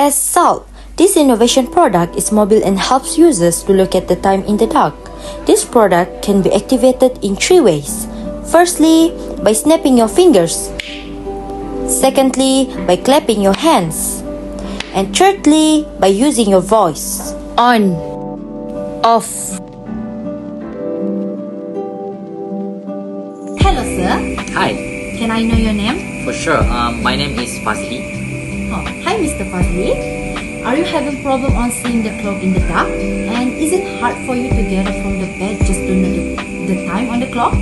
As Salt, this innovation product is mobile and helps users to look at the time in the dark. This product can be activated in 3 ways. Firstly, by snapping your fingers. Secondly, by clapping your hands. And thirdly, by using your voice. On. Off. Hello, sir. Hi, Can I know your name? for sure. My name is Fazli. Oh, hi, Mr. Fazli. Are you having problem on seeing the clock in the dark? And is it hard for you to get up from the bed just to know the time on the clock?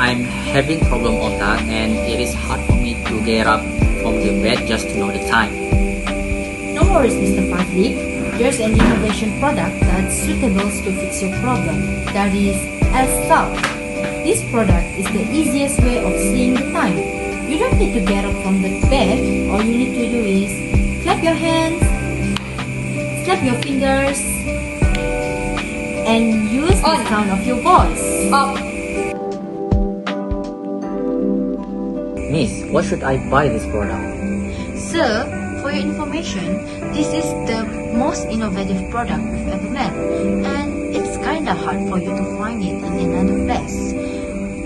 I'm having problem on that, and it is hard for me to get up from the bed just to know the time. No worries, Mr. Fazli. There's an innovation product that's suitable to fix your problem. That is S-Salt. This product is the easiest way of seeing the time. You don't need to get up from the bed. All you need to do is clap your hands, snap your fingers, and use the sound of your voice. Miss, what should I buy this product? Sir, for your information, this is the most innovative product we've ever made, and it's kinda hard for you to find it in another place.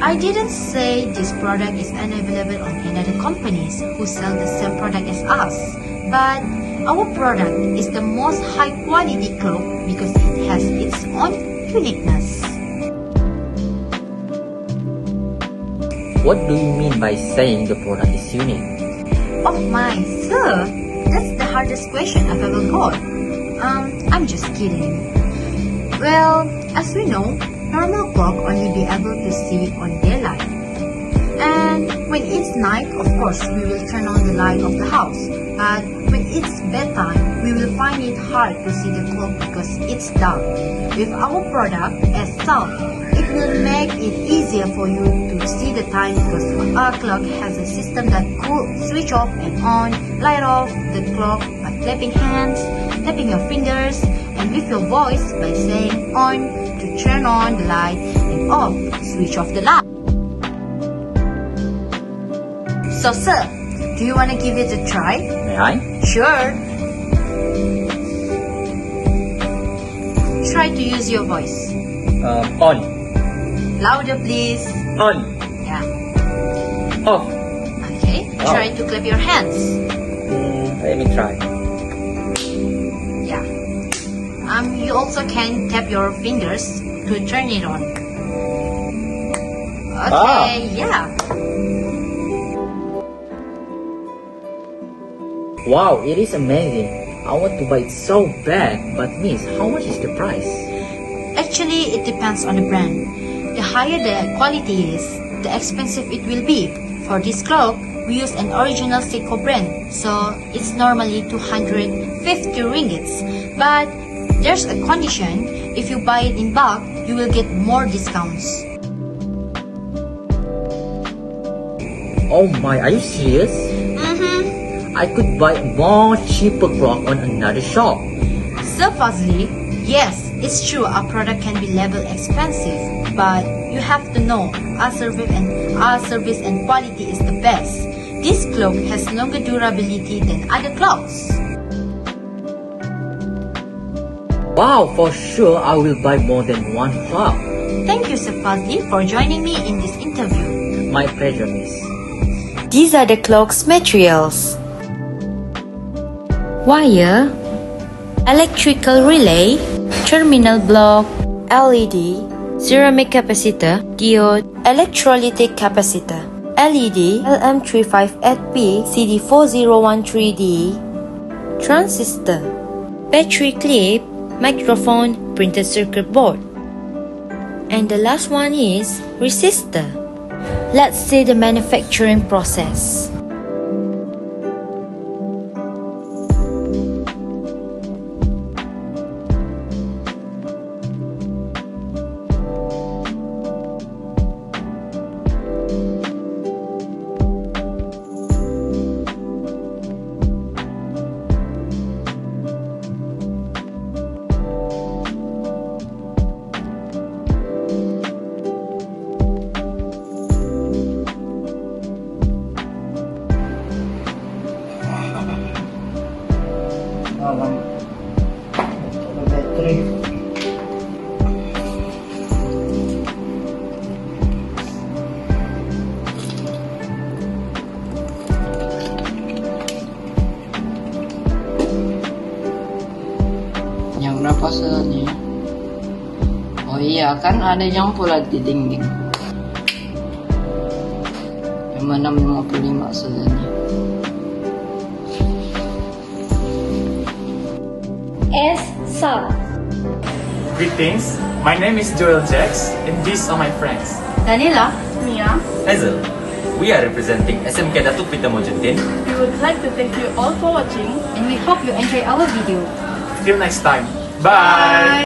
I didn't say this product is unavailable on another companies who sell the same product as us, but our product is the most high quality cloak because it has its own uniqueness. What do you mean by saying the product is unique? Oh my, sir, that's the hardest question I've ever got. I'm just kidding. Well, as we know, normal clock only be able to see on daylight. And when it's night, of course, we will turn on the light of the house. But when it's bedtime, we will find it hard to see the clock because it's dark. With our product, as Salt, it will make it easier for you to see the time because our clock has a system that could switch off and on, light off the clock by clapping hands, tapping your fingers, and with your voice by saying on to turn on the light and off, switch off the light. So sir, do you want to give it a try? May I? Sure. Try to use your voice. On. Louder please. On. Yeah. Off. Okay. Wow. Try to clap your hands. Let me try. Yeah. You also can tap your fingers to turn it on. Okay. Yeah. Wow, it is amazing. I want to buy it so bad, but miss, how much is the price? Actually, it depends on the brand. The higher the quality is, the expensive it will be. For this cloak, we use an original Seiko brand, so it's normally 250 ringgits. But there's a condition, if you buy it in bulk, you will get more discounts. Oh my, are you serious? I could buy more cheaper clock on another shop. So Fazli, yes, it's true our product can be labeled expensive, but you have to know our service and quality is the best. This cloak has longer durability than other clocks. Wow, for sure I will buy more than one clock. Thank you, Sir Fazli, for joining me in this interview. My pleasure, miss. These are the clock's materials. Wire, electrical relay, terminal block, LED, ceramic capacitor, diode, electrolytic capacitor, LED, LM358P, CD4013D, transistor, battery clip, microphone, printed circuit board. And the last one is resistor. Let's see the manufacturing process. Ya kan ada yang pula di dinding. Yang mana 55 saja. S. Sub. Greetings, my name is Joel Jax, and these are my friends. Danila. Mia. Hazel, we are representing SMK Datuk Pita Mojuntin. We would like to thank you all for watching. And we hope you enjoy our video. Till next time. Bye!